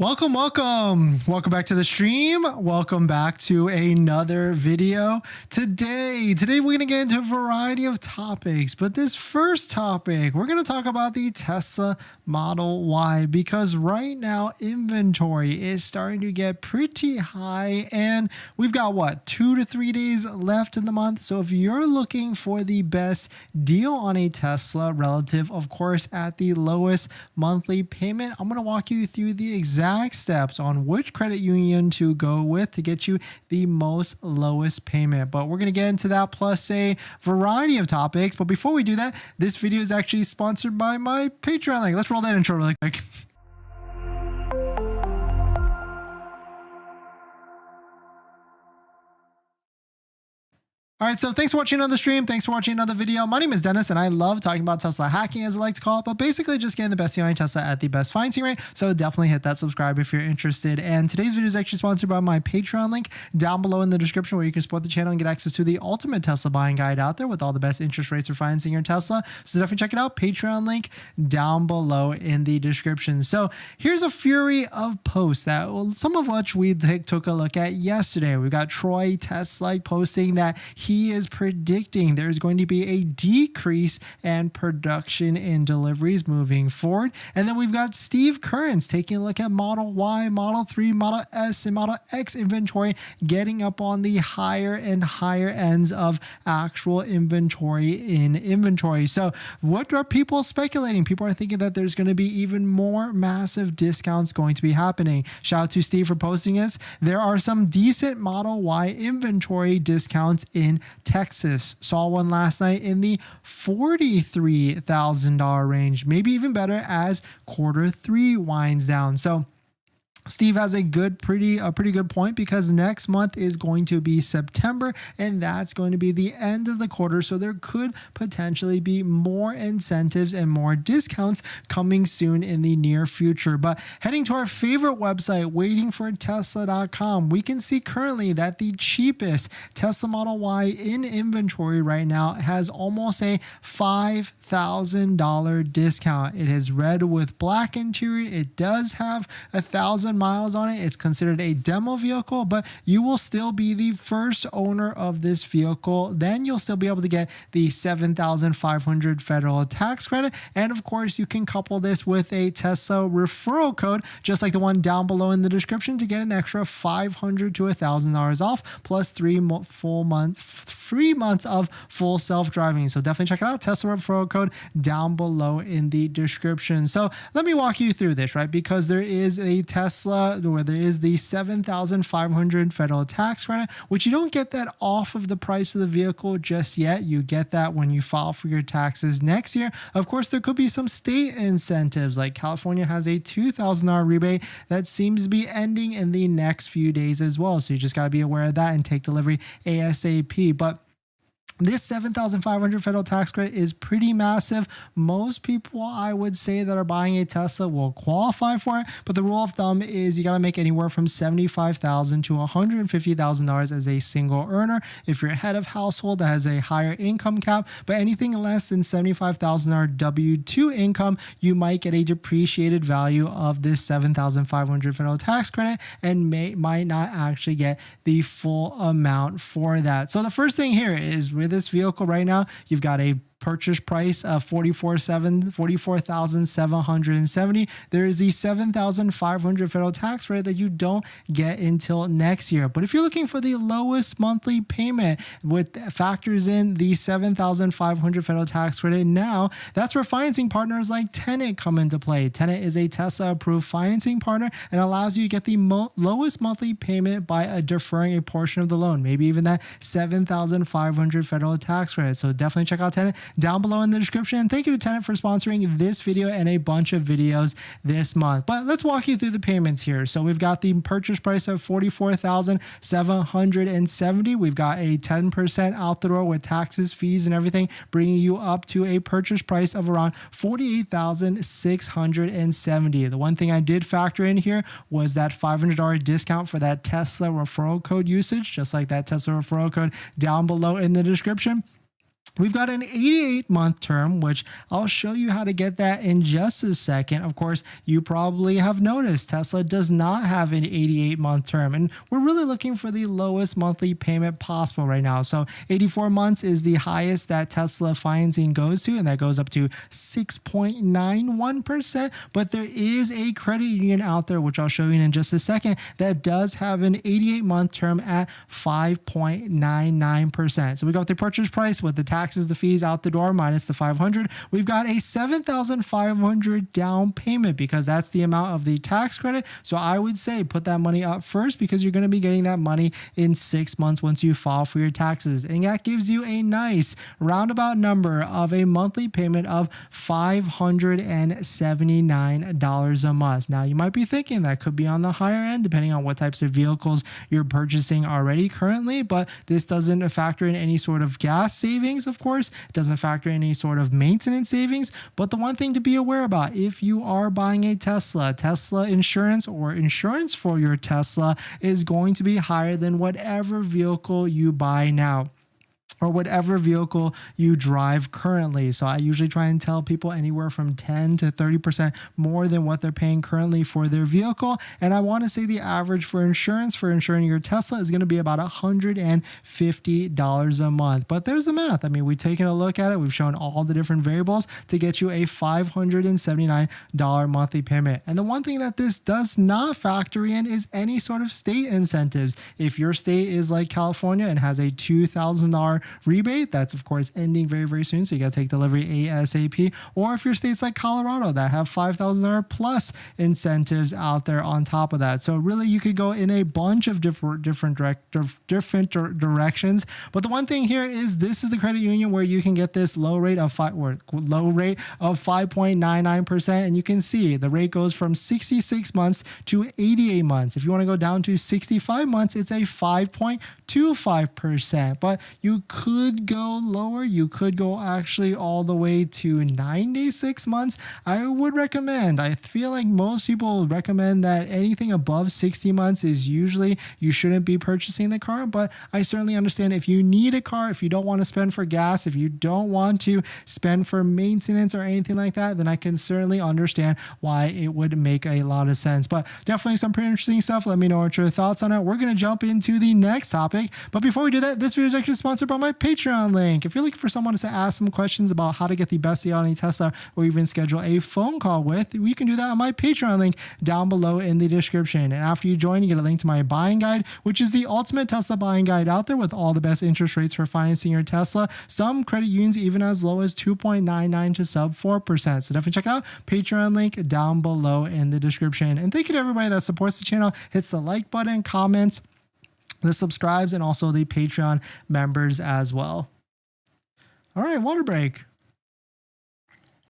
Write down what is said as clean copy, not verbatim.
Welcome back to the stream. Welcome back to another video. Today we're going to get into a variety of topics, but this first topic, we're going to talk about the Tesla Model Y, because right now inventory is starting to get pretty high, and we've got what, 2 to 3 days left in the month. So if you're looking for the best deal on a Tesla relative, of course, at the lowest monthly payment, I'm going to walk you through the exact steps on which credit union to go with to get you the most lowest payment. But we're going to get into that plus a variety of topics. But before we do that, this video is actually sponsored by my Patreon link. Let's roll that intro really quick. All right, so thanks for watching another stream. Thanks for watching another video. My name is Dennis, and I love talking about Tesla hacking, as I like to call it, but basically just getting the best deal on Tesla at the best financing rate. So definitely hit that subscribe if you're interested. And today's video is actually sponsored by my Patreon link down below in the description, where you can support the channel and get access to the ultimate Tesla buying guide out there with all the best interest rates for financing your Tesla. So definitely check it out. Patreon link down below in the description. So here's a fury of posts that, well, some of which we took a look at yesterday. We've got Troy Tesla posting that he is predicting there's going to be a decrease in production in deliveries moving forward. And then we've got Steve Kearns taking a look at Model Y, Model 3, Model S, and Model X inventory, getting up on the higher and higher ends of actual inventory in inventory. So what are people speculating? People are thinking that there's going to be even more massive discounts going to be happening. Shout out to Steve for posting this. There are some decent Model Y inventory discounts in Texas. Saw one last night in the $43,000 range, maybe even better as Q3 winds down. So Steve has a pretty good point, because next month is going to be September, and that's going to be the end of the quarter. So there could potentially be more incentives and more discounts coming soon in the near future. But heading to our favorite website, waitingfortesla.com, we can see currently that the cheapest Tesla Model Y in inventory right now has almost a $5,000 discount. It is red with black interior. It does have 1,000 miles on it. It's considered a demo vehicle, but you will still be the first owner of this vehicle. Then you'll still be able to get the $7,500 federal tax credit. And of course, you can couple this with a Tesla referral code, just like the one down below in the description, to get an extra $500 to $1,000 off, plus 3 months of full self-driving. So definitely check it out. Tesla referral code down below in the description. So let me walk you through this, right? Because there is a Tesla where there is the $7,500 federal tax credit, which you don't get that off of the price of the vehicle just yet. You get that when you file for your taxes next year. Of course, there could be some state incentives, like California has a $2,000 rebate that seems to be ending in the next few days as well. So you just got to be aware of that and take delivery ASAP. But this $7,500 federal tax credit is pretty massive. Most people, I would say, that are buying a Tesla will qualify for it, but the rule of thumb is you got to make anywhere from $75,000 to $150,000 as a single earner. If you're a head of household, that has a higher income cap, but anything less than $75,000 W-2 income, you might get a depreciated value of this $7,500 federal tax credit and might not actually get the full amount for that. So the first thing here is, with this vehicle right now, you've got a purchase price of $44,770. There is the $7,500 federal tax credit that you don't get until next year. But if you're looking for the lowest monthly payment, with factors in the $7,500 federal tax credit now, that's where financing partners like Tenet come into play. Tenet is a Tesla approved financing partner and allows you to get the lowest monthly payment by deferring a portion of the loan, maybe even that $7,500 federal tax credit. So definitely check out Tenet down below in the description. Thank you to Tenet for sponsoring this video and a bunch of videos this month. But let's walk you through the payments here. So we've got the purchase price of $44,770. We've got a 10% out the door with taxes, fees, and everything, bringing you up to a purchase price of around $48,670. The one thing I did factor in here was that $500 discount for that Tesla referral code usage, just like that Tesla referral code down below in the description. We've got an 88-month term, which I'll show you how to get that in just a second. Of course, you probably have noticed Tesla does not have an 88-month term, and we're really looking for the lowest monthly payment possible right now. So 84 months is the highest that Tesla financing goes to, and that goes up to 6.91%. But there is a credit union out there, which I'll show you in just a second, that does have an 88-month term at 5.99%. So we got the purchase price with the taxes, the fees out the door minus the 500. We've got a 7,500 down payment because that's the amount of the tax credit. So I would say put that money up first because you're going to be getting that money in 6 months once you file for your taxes. And that gives you a nice roundabout number of a monthly payment of $579 a month. Now you might be thinking that could be on the higher end depending on what types of vehicles you're purchasing already currently, but this doesn't factor in any sort of gas savings. Of course, it doesn't factor in any sort of maintenance savings. But the one thing to be aware about, if you are buying a Tesla insurance or insurance for your Tesla is going to be higher than whatever vehicle you buy now, or whatever vehicle you drive currently. So I usually try and tell people anywhere from 10 to 30% more than what they're paying currently for their vehicle. And I want to say the average for insurance for insuring your Tesla is going to be about $150 a month. But there's the math. I mean, we've taken a look at it. We've shown all the different variables to get you a $579 monthly payment. And the one thing that this does not factor in is any sort of state incentives. If your state is like California and has a $2,000 rebate, that's of course ending very, very soon, so you got to take delivery ASAP. Or if your states like Colorado that have $5,000 plus incentives out there on top of that. So really you could go in a bunch of different directions. But the one thing here is this is the credit union where you can get this low rate of 5.99%, and you can see the rate goes from 66 months to 88 months. If you want to go down to 65 months, it's a 5.25%. But you could go lower. You could go actually all the way to 96 months. I would recommend, I feel like most people recommend that anything above 60 months is usually you shouldn't be purchasing the car. But I certainly understand if you need a car, if you don't want to spend for gas, if you don't want to spend for maintenance or anything like that, then I can certainly understand why it would make a lot of sense. But definitely some pretty interesting stuff. Let me know what your thoughts on it. We're going to jump into the next topic. But before we do that, this video is actually sponsored by my Patreon link. If you're looking for someone to ask some questions about how to get the best deal on a Tesla or even schedule a phone call with, you can do that on my Patreon link down below in the description. And after you join, you get a link to my buying guide, which is the ultimate Tesla buying guide out there with all the best interest rates for financing your Tesla. Some credit unions even as low as 2.99 to sub 4%. So definitely check it out. Patreon link down below in the description. And thank you to everybody that supports the channel, hits the like button, comments, the subscribes, and also the Patreon members as well. All right, water break.